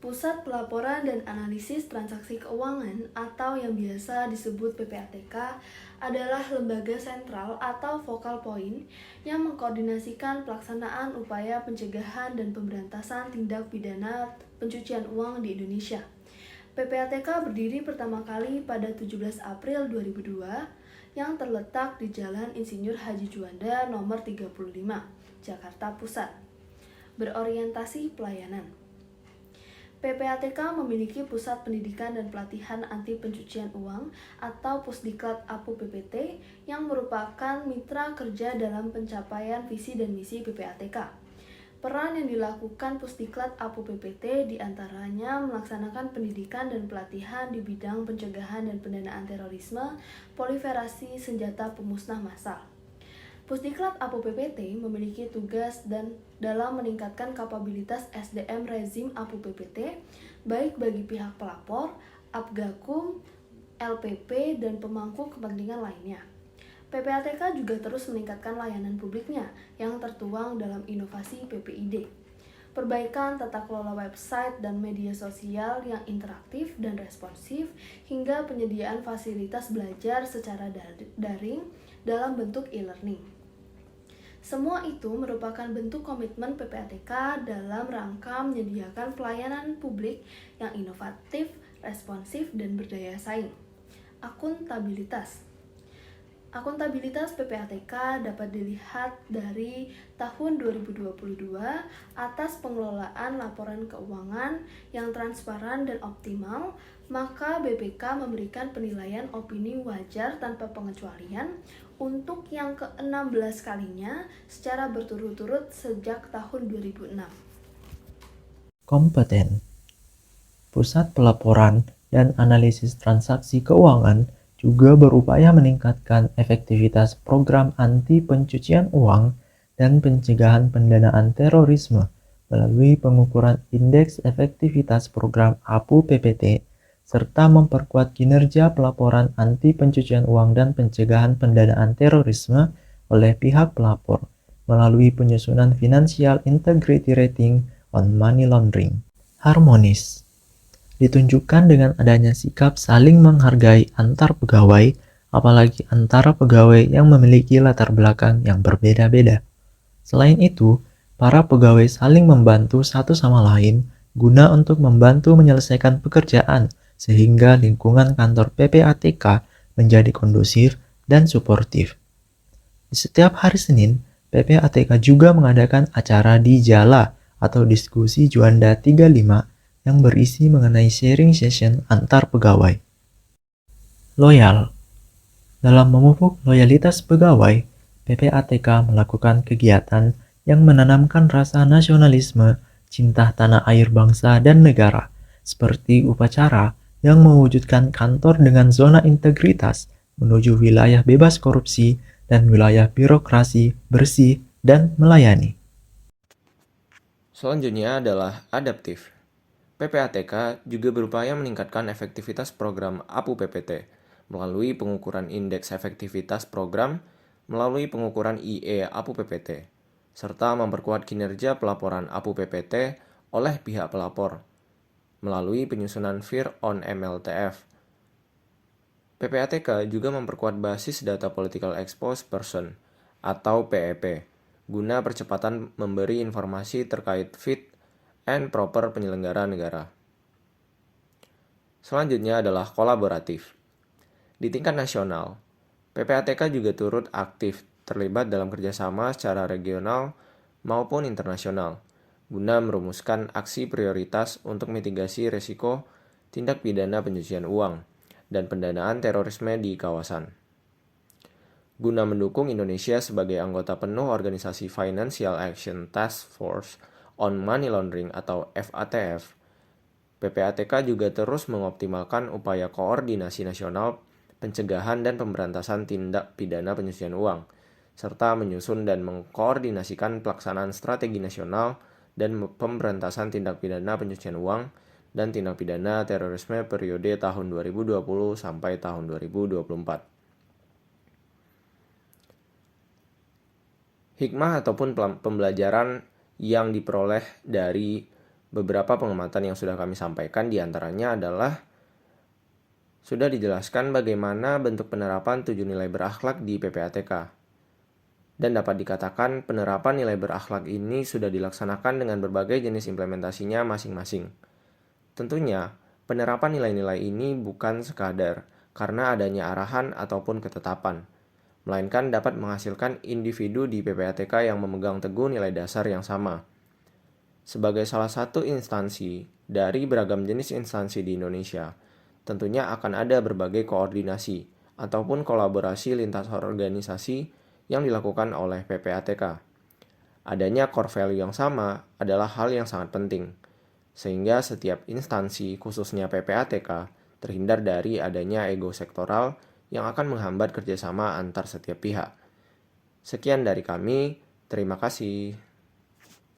Pusat Pelaporan dan Analisis Transaksi Keuangan atau yang biasa disebut PPATK adalah lembaga sentral atau focal point yang mengkoordinasikan pelaksanaan upaya pencegahan dan pemberantasan tindak pidana pencucian uang di Indonesia. PPATK berdiri pertama kali pada 17 April 2002 yang terletak di Jalan Insinyur Haji Juanda nomor 35, Jakarta Pusat. Berorientasi pelayanan. PPATK memiliki Pusat Pendidikan dan Pelatihan Anti Pencucian Uang atau Pusdiklat APU PPT yang merupakan mitra kerja dalam pencapaian visi dan misi PPATK. Peran yang dilakukan Pusdiklat APU PPT diantaranya melaksanakan pendidikan dan pelatihan di bidang pencegahan dan pendanaan terorisme, proliferasi senjata pemusnah massal. Pusdiklat APU PPT memiliki tugas dan dalam meningkatkan kapabilitas SDM rezim APU PPT, baik bagi pihak pelapor, Apgakum, LPP, dan pemangku kepentingan lainnya. PPATK juga terus meningkatkan layanan publiknya yang tertuang dalam inovasi PPID. Perbaikan tata kelola website dan media sosial yang interaktif dan responsif, hingga penyediaan fasilitas belajar secara daring dalam bentuk e-learning. Semua itu merupakan bentuk komitmen PPATK dalam rangka menyediakan pelayanan publik yang inovatif, responsif, dan berdaya saing. Akuntabilitas. Akuntabilitas PPATK dapat dilihat dari tahun 2022 atas pengelolaan laporan keuangan yang transparan dan optimal, maka BPK memberikan penilaian opini wajar tanpa pengecualian untuk yang ke-16 kalinya secara berturut-turut sejak tahun 2006. Kompeten. Pusat Pelaporan dan Analisis Transaksi Keuangan juga berupaya meningkatkan efektivitas program anti pencucian uang dan pencegahan pendanaan terorisme melalui pengukuran indeks efektivitas program APU PPT serta memperkuat kinerja pelaporan anti pencucian uang dan pencegahan pendanaan terorisme oleh pihak pelapor melalui penyusunan Financial Integrity Rating on Money Laundering. Harmonis ditunjukkan dengan adanya sikap saling menghargai antar pegawai, apalagi antara pegawai yang memiliki latar belakang yang berbeda-beda. Selain itu, para pegawai saling membantu satu sama lain guna untuk membantu menyelesaikan pekerjaan sehingga lingkungan kantor PPATK menjadi kondusif dan suportif. Di setiap hari Senin, PPATK juga mengadakan acara di Jala atau diskusi Juanda 35 yang berisi mengenai sharing session antar pegawai. Loyal. Dalam memupuk loyalitas pegawai, PPATK melakukan kegiatan yang menanamkan rasa nasionalisme, cinta tanah air bangsa dan negara, seperti upacara yang mewujudkan kantor dengan zona integritas menuju wilayah bebas korupsi dan wilayah birokrasi bersih dan melayani. Selanjutnya adalah adaptif. PPATK juga berupaya meningkatkan efektivitas program APU PPT melalui pengukuran indeks efektivitas program melalui pengukuran IE APU PPT, serta memperkuat kinerja pelaporan APU PPT oleh pihak pelapor melalui penyusunan FIR on MLTF. PPATK juga memperkuat basis data Political Exposed Person atau PEP guna percepatan memberi informasi terkait fit and proper penyelenggara negara. Selanjutnya adalah kolaboratif. Di tingkat nasional, PPATK juga turut aktif terlibat dalam kerjasama secara regional maupun internasional, guna merumuskan aksi prioritas untuk mitigasi risiko tindak pidana pencucian uang dan pendanaan terorisme di kawasan. Guna mendukung Indonesia sebagai anggota penuh Organisasi Financial Action Task Force on Money Laundering atau FATF, PPATK juga terus mengoptimalkan upaya koordinasi nasional pencegahan dan pemberantasan tindak pidana pencucian uang, serta menyusun dan mengkoordinasikan pelaksanaan strategi nasional dan pemberantasan tindak pidana pencucian uang dan tindak pidana terorisme periode tahun 2020 sampai tahun 2024. Hikmah ataupun pembelajaran yang diperoleh dari Beberapa pengamatan yang sudah kami sampaikan diantaranya adalah sudah dijelaskan bagaimana bentuk penerapan 7 nilai berakhlak di PPATK. Dan dapat dikatakan penerapan nilai berakhlak ini sudah dilaksanakan dengan berbagai jenis implementasinya masing-masing. Tentunya, penerapan nilai-nilai ini bukan sekadar karena adanya arahan ataupun ketetapan, melainkan dapat menghasilkan individu di PPATK yang memegang teguh nilai dasar yang sama. Sebagai salah satu instansi dari beragam jenis instansi di Indonesia, tentunya akan ada berbagai koordinasi ataupun kolaborasi lintas organisasi yang dilakukan oleh PPATK. Adanya core value yang sama adalah hal yang sangat penting, sehingga setiap instansi, khususnya PPATK, terhindar dari adanya ego sektoral yang akan menghambat kerjasama antar setiap pihak. Sekian dari kami, terima kasih.